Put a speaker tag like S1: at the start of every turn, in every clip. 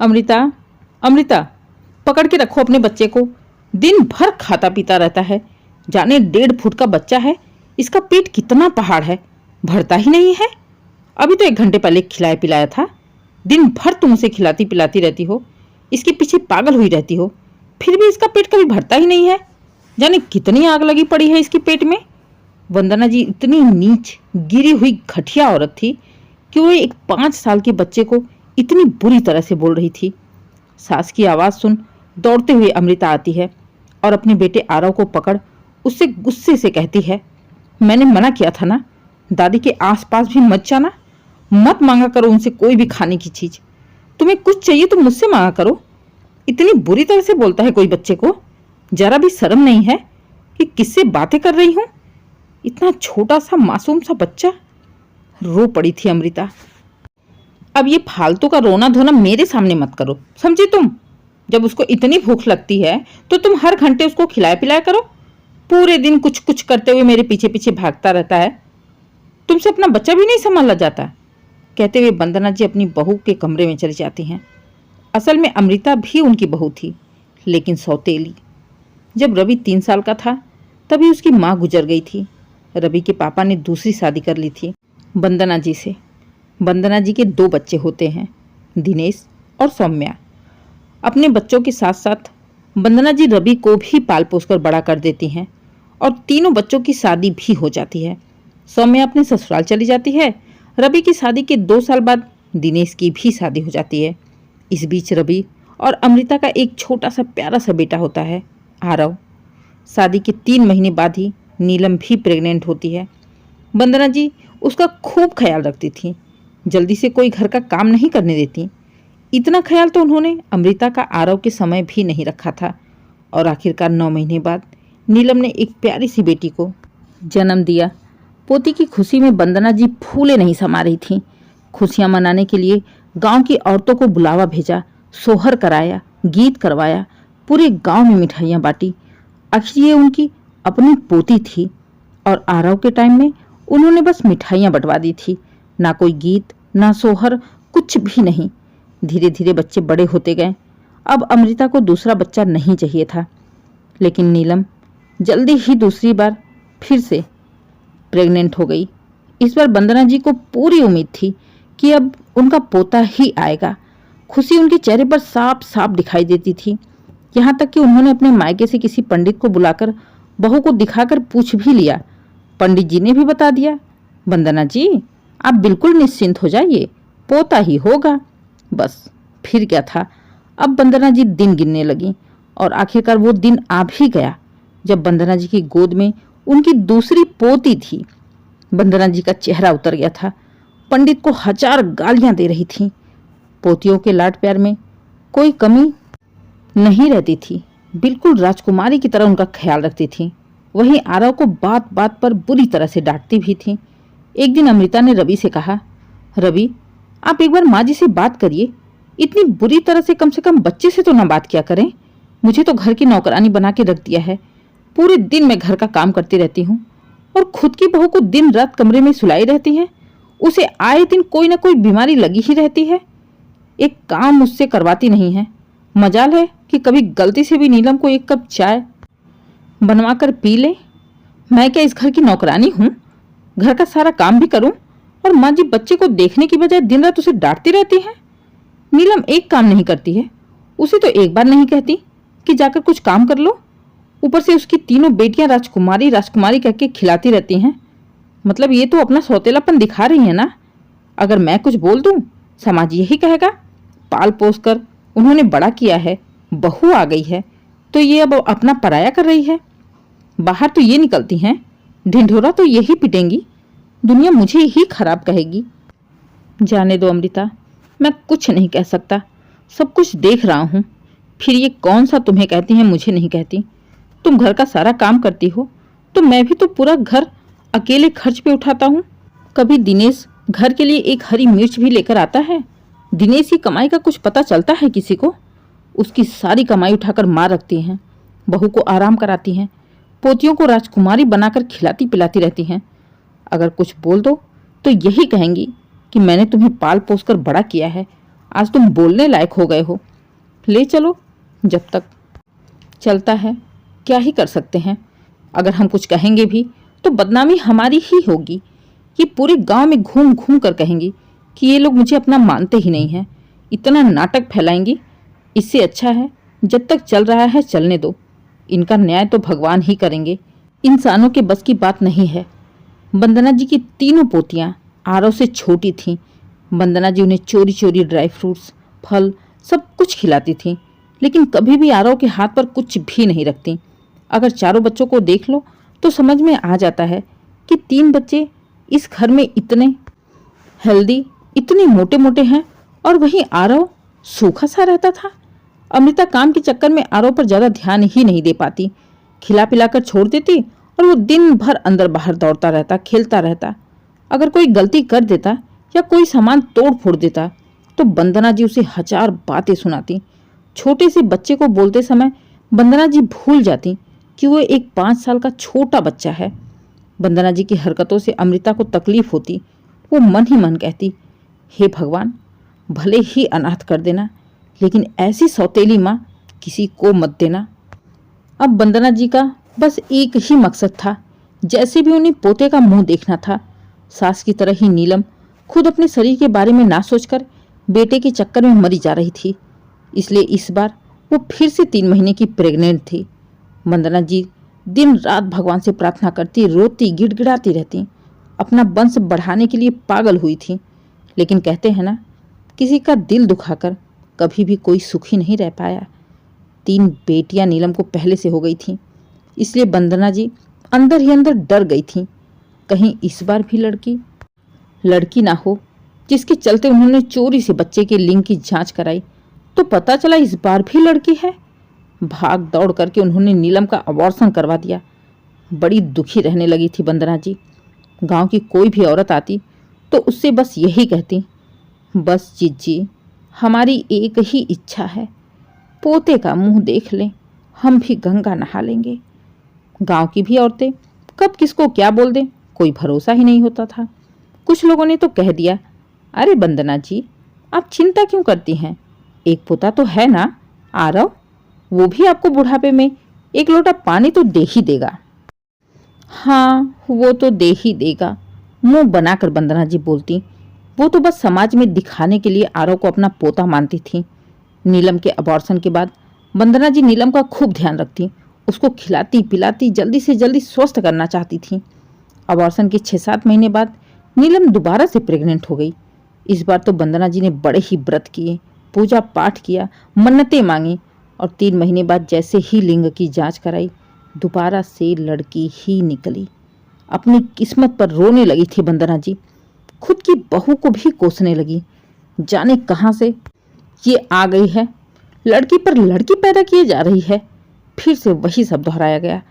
S1: अमृता, अमृता, पकड़ के रखो अपने बच्चे को। दिन भर खाता पीता रहता है। जाने 1.5 फुट का बच्चा है, इसका पेट कितना पहाड़ है, भरता ही नहीं है। अभी तो 1 घंटे पहले खिलाया पिलाया था। दिन भर तुम उसे खिलाती पिलाती रहती हो, इसके पीछे पागल हुई रहती हो, फिर भी इसका पेट कभी भरता ही नहीं है। जाने कितनी आग लगी पड़ी है इसके पेट में। वंदना जी इतनी नीच गिरी हुई घटिया औरत थी कि वो एक 5 साल के बच्चे को इतनी बुरी तरह से बोल रही थी। सास की आवाज़ सुन दौड़ते हुए अमृता आती है और अपने बेटे आरव को पकड़ उससे गुस्से से कहती है, मैंने मना किया था ना, दादी के आसपास भी मत जाना, मत मांगा करो उनसे कोई भी खाने की चीज़। तुम्हें कुछ चाहिए तो मुझसे मांगा करो। इतनी बुरी तरह से बोलता है कोई बच्चे को। जरा भी शर्म नहीं है कि किससे बातें कर रही हूँ। इतना छोटा सा मासूम सा बच्चा। रो पड़ी थी अमृता। अब ये फालतू का रोना धोना मेरे सामने मत करो, समझी तुम। जब उसको इतनी भूख लगती है तो तुम हर घंटे उसको खिलाया पिलाया करो। पूरे दिन कुछ कुछ करते हुए मेरे पीछे पीछे भागता रहता है। तुमसे अपना बच्चा भी नहीं संभाला जाता। कहते हुए वंदना जी अपनी बहू के कमरे में चली जाती हैं। असल में अमृता भी उनकी बहू थी, लेकिन सौतेली। जब रवि 3 साल का था तभी उसकी माँ गुजर गई थी। रवि के पापा ने दूसरी शादी कर ली थी वंदना जी से। वंदना जी के 2 बच्चे होते हैं, दिनेश और सौम्या। अपने बच्चों के साथ साथ वंदना जी रवि को भी पाल पोस कर बड़ा कर देती हैं और तीनों बच्चों की शादी भी हो जाती है। सौम्या अपने ससुराल चली जाती है। रवि की शादी के 2 साल बाद दिनेश की भी शादी हो जाती है। इस बीच रवि और अमृता का एक छोटा सा प्यारा सा बेटा होता है, आरव। शादी के 3 महीने बाद ही नीलम भी प्रेग्नेंट होती है। वंदना जी उसका खूब ख्याल रखती थी, जल्दी से कोई घर का काम नहीं करने देती। इतना ख्याल तो उन्होंने अमृता का आरव के समय भी नहीं रखा था और आखिरकार 9 महीने बाद नीलम ने एक प्यारी सी बेटी को जन्म दिया। पोती की खुशी में वंदना जी फूले नहीं समा रही थीं। खुशियां मनाने के लिए गांव की औरतों को बुलावा भेजा, सोहर कराया, गीत करवाया, पूरे गांव में मिठाइयाँ बांटी। आखिर ये उनकी अपनी पोती थी और आरव के टाइम में उन्होंने बस मिठाइयाँ बंटवा दी थी। ना कोई गीत, ना सोहर, कुछ भी नहीं। धीरे धीरे बच्चे बड़े होते गए। अब अमृता को दूसरा बच्चा नहीं चाहिए था, लेकिन नीलम जल्दी ही दूसरी बार फिर से प्रेग्नेंट हो गई। इस बार वंदना जी को पूरी उम्मीद थी कि अब उनका पोता ही आएगा। खुशी उनके चेहरे पर साफ साफ दिखाई देती थी। यहाँ तक कि उन्होंने अपने मायके से किसी पंडित को बुलाकर बहू को दिखाकर पूछ भी लिया। पंडित जी ने भी बता दिया, वंदना जी आप बिल्कुल निश्चिंत हो जाइए, पोता ही होगा। बस फिर क्या था। अब वंदना जी दिन गिनने लगी और आखिरकार वो दिन आ भी गया जब वंदना जी की गोद में उनकी दूसरी पोती थी। वंदना जी का चेहरा उतर गया था। पंडित को 1000 गालियां दे रही थी। पोतियों के लाड प्यार में कोई कमी नहीं रहती थी। बिल्कुल राजकुमारी की तरह उनका ख्याल रखती थी। वहीं आरव को बात बात पर बुरी तरह से डांटती भी थी। एक दिन अमृता ने रवि से कहा, रवि आप एक बार माँ जी से बात करिए। इतनी बुरी तरह से कम बच्चे से तो ना बात किया करें। मुझे तो घर की नौकरानी बना के रख दिया है। पूरे दिन मैं घर का काम करती रहती हूँ और खुद की बहू को दिन रात कमरे में सुलाई रहती है। उसे आए दिन कोई ना कोई बीमारी लगी ही रहती है। एक काम मुझसे करवाती नहीं है। मजाल है कि कभी गलती से भी नीलम को 1 कप चाय बनवा कर पी ले। मैं क्या इस घर की नौकरानी हूँ? घर का सारा काम भी करूँ और माँ जी बच्चे को देखने की बजाय दिन रात उसे डांटती रहती है। नीलम एक काम नहीं करती है, उसे तो एक बार नहीं कहती कि जाकर कुछ काम कर लो। ऊपर से उसकी तीनों बेटियां राजकुमारी राजकुमारी कहके खिलाती रहती हैं। मतलब ये तो अपना सौतेलापन दिखा रही है ना। अगर मैं कुछ बोल दूं, समाज यही कहेगा, पाल पोस कर उन्होंने बड़ा किया है, बहू आ गई है तो ये अब अपना पराया कर रही है। बाहर तो ये निकलती हैं, ढिंढोरा तो यही पिटेंगी, दुनिया मुझे ही खराब कहेगी। जाने दो अमृता, मैं कुछ नहीं कह सकता, सब कुछ देख रहा हूँ। फिर ये कौन सा तुम्हें कहती हैं, मुझे नहीं कहती। तुम घर का सारा काम करती हो तो मैं भी तो पूरा घर अकेले खर्च पे उठाता हूँ। कभी दिनेश घर के लिए एक हरी मिर्च भी लेकर आता है? दिनेश की कमाई का कुछ पता चलता है किसी को? उसकी सारी कमाई उठाकर माँ रखती हैं, बहू को आराम कराती हैं, पोतियों को राजकुमारी बनाकर खिलाती पिलाती रहती हैं। अगर कुछ बोल दो तो यही कहेंगी कि मैंने तुम्हें पाल पोस कर बड़ा किया है आज तुम बोलने लायक हो गए हो। ले चलो, जब तक चलता है क्या ही कर सकते हैं। अगर हम कुछ कहेंगे भी तो बदनामी हमारी ही होगी। ये पूरे गांव में घूम घूम कर कहेंगी कि ये लोग मुझे अपना मानते ही नहीं हैं। इतना नाटक फैलाएंगी। इससे अच्छा है जब तक चल रहा है चलने दो। इनका न्याय तो भगवान ही करेंगे, इंसानों के बस की बात नहीं है। वंदना जी की तीनों पोतियां आरव से छोटी थीं। वंदना जी उन्हें चोरी चोरी ड्राई फ्रूट्स, फल सब कुछ खिलाती थीं, लेकिन कभी भी आरव के हाथ पर कुछ भी नहीं रखती। अगर चारों बच्चों को देख लो तो समझ में आ जाता है कि 3 बच्चे इस घर में इतने हेल्दी, इतने मोटे मोटे हैं और वहीं आरव सूखा सा रहता था। अमृता काम के चक्कर में आरव पर ज्यादा ध्यान ही नहीं दे पाती। खिला पिलाकर छोड़ देती और वो दिन भर अंदर बाहर दौड़ता रहता, खेलता रहता। अगर कोई गलती कर देता या कोई सामान तोड़ फोड़ देता तो वंदना जी उसे हजार बातें सुनाती। छोटे से बच्चे को बोलते समय वंदना जी भूल जाती कि वो एक 5 साल का छोटा बच्चा है। वंदना जी की हरकतों से अमृता को तकलीफ होती। वो मन ही मन कहती, हे भगवान, भले ही अनाथ कर देना, लेकिन ऐसी सौतेली माँ किसी को मत देना। अब वंदना जी का बस एक ही मकसद था, जैसे भी उन्हें पोते का मुंह देखना था। सास की तरह ही नीलम खुद अपने शरीर के बारे में ना सोचकर बेटे के चक्कर में मरी जा रही थी। इसलिए इस बार वो फिर से 3 महीने की प्रेग्नेंट थी। वंदना जी दिन रात भगवान से प्रार्थना करती, रोती, गिड़गिड़ाती रहती, अपना वंश बढ़ाने के लिए पागल हुई थी। लेकिन कहते हैं ना, किसी का दिल दुखाकर कभी भी कोई सुखी नहीं रह पाया। 3 बेटियां नीलम को पहले से हो गई थीं, इसलिए वंदना जी अंदर ही अंदर डर गई थीं। कहीं इस बार भी लड़की ना हो, जिसके चलते उन्होंने चोरी से बच्चे के लिंग की जांच कराई तो पता चला इस बार भी लड़की है। भाग दौड़ करके उन्होंने नीलम का अबॉर्शन करवा दिया। बड़ी दुखी रहने लगी थी वंदना जी। गांव की कोई भी औरत आती तो उससे बस यही कहती, बस जीजी, हमारी एक ही इच्छा है, पोते का मुंह देख लें, हम भी गंगा नहा लेंगे। गांव की भी औरतें कब किसको क्या बोल दें, कोई भरोसा ही नहीं होता था। कुछ लोगों ने तो कह दिया, अरे वंदना जी, आप चिंता क्यों करती हैं, एक पोता तो है ना आरव, वो भी आपको बुढ़ापे में 1 लोटा पानी तो दे ही देगा। हाँ, वो तो दे ही देगा, मुंह बनाकर वंदना जी बोलती। वो तो बस समाज में दिखाने के लिए आरव को अपना पोता मानती थी। नीलम के अबॉर्शन के बाद वंदना जी नीलम का खूब ध्यान रखती, उसको खिलाती पिलाती, जल्दी से जल्दी स्वस्थ करना चाहती थी। अबॉर्शन के 6-7 महीने बाद नीलम दोबारा से प्रेग्नेंट हो गई। इस बार तो वंदना जी ने बड़े ही व्रत किए, पूजा पाठ किया, मन्नतें मांगी और 3 महीने बाद जैसे ही लिंग की जांच कराई, दोबारा से लड़की ही निकली। अपनी किस्मत पर रोने लगी थी वंदना जी। खुद की बहू को भी कोसने लगी, जाने कहां से ये आ गई है, लड़की पर लड़की पैदा किए जा रही है। फिर से वही सब दोहराया गया।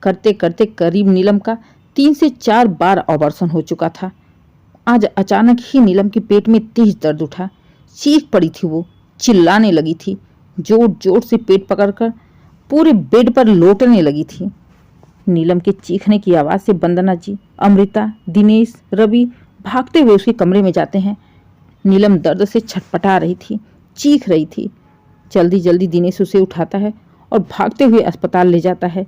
S1: करते करते करीब नीलम का 3 से 4 बार अबॉर्शन हो चुका था। आज अचानक ही नीलम के पेट में तेज दर्द उठा। चीख पड़ी थी, वो चिल्लाने लगी थी, जोर जोर से पेट पकड़कर पूरे बेड पर लोटने लगी थी। नीलम के चीखने की आवाज से वंदना जी, अमृता, दिनेश, रवि भागते हुए उसके कमरे में जाते हैं। नीलम दर्द से छटपटा रही थी, चीख रही थी। जल्दी जल्दी दिनेश उसे उठाता है और भागते हुए अस्पताल ले जाता है।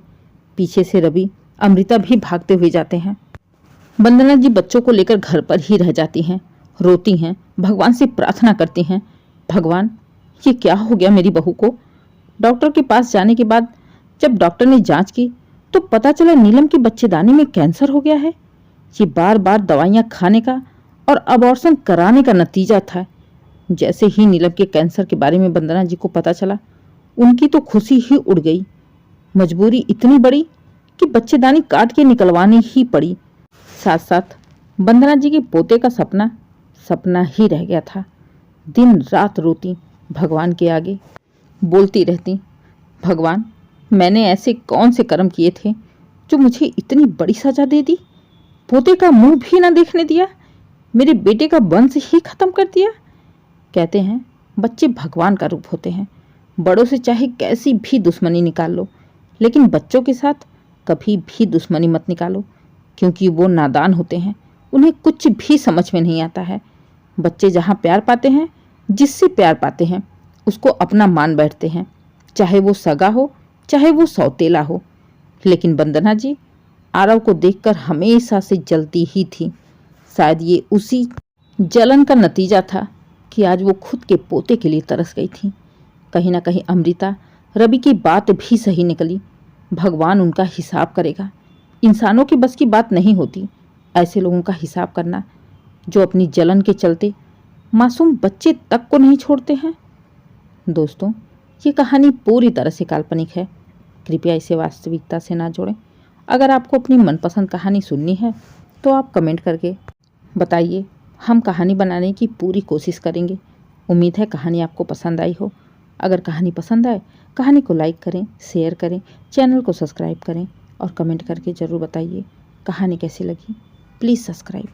S1: पीछे से रवि, अमृता भी भागते हुए जाते हैं। वंदना जी बच्चों को लेकर घर पर ही रह जाती हैं, रोती हैं, भगवान से प्रार्थना करती हैं, भगवान ये क्या हो गया मेरी बहू को। डॉक्टर के पास जाने के बाद जब डॉक्टर ने जांच की तो पता चला नीलम के बच्चेदानी में कैंसर हो गया है। ये बार बार दवाइयां खाने का और अबॉर्शन कराने का नतीजा था। जैसे ही नीलम के कैंसर के बारे में वंदना जी को पता चला, उनकी तो खुशी ही उड़ गई। मजबूरी इतनी बड़ी कि बच्चेदानी काट के निकलवानी ही पड़ी। साथ साथ वंदना जी के पोते का सपना ही रह गया था। दिन रात रोती, भगवान के आगे बोलती रहती, भगवान मैंने ऐसे कौन से कर्म किए थे जो मुझे इतनी बड़ी सजा दे दी। पोते का मुंह भी ना देखने दिया, मेरे बेटे का वंश ही खत्म कर दिया। कहते हैं बच्चे भगवान का रूप होते हैं। बड़ों से चाहे कैसी भी दुश्मनी निकाल लो, लेकिन बच्चों के साथ कभी भी दुश्मनी मत निकालो, क्योंकि वो नादान होते हैं, उन्हें कुछ भी समझ में नहीं आता है। बच्चे जहाँ प्यार पाते हैं, जिससे प्यार पाते हैं उसको अपना मान बैठते हैं, चाहे वो सगा हो चाहे वो सौतेला हो। लेकिन वंदना जी आरव को देखकर हमेशा से जलती ही थी। शायद ये उसी जलन का नतीजा था कि आज वो खुद के पोते के लिए तरस गई थी। कहीं ना कहीं अमृता रवि की बात भी सही निकली। भगवान उनका हिसाब करेगा। इंसानों की बस की बात नहीं होती ऐसे लोगों का हिसाब करना जो अपनी जलन के चलते मासूम बच्चे तक को नहीं छोड़ते हैं। दोस्तों, ये कहानी पूरी तरह से काल्पनिक है। कृपया इसे वास्तविकता से ना जोड़ें। अगर आपको अपनी मनपसंद कहानी सुननी है तो आप कमेंट करके बताइए। हम कहानी बनाने की पूरी कोशिश करेंगे। उम्मीद है कहानी आपको पसंद आई हो। अगर कहानी पसंद आए कहानी को लाइक करें, शेयर करें, चैनल को सब्सक्राइब करें और कमेंट करके ज़रूर बताइए कहानी कैसी लगी। Please subscribe.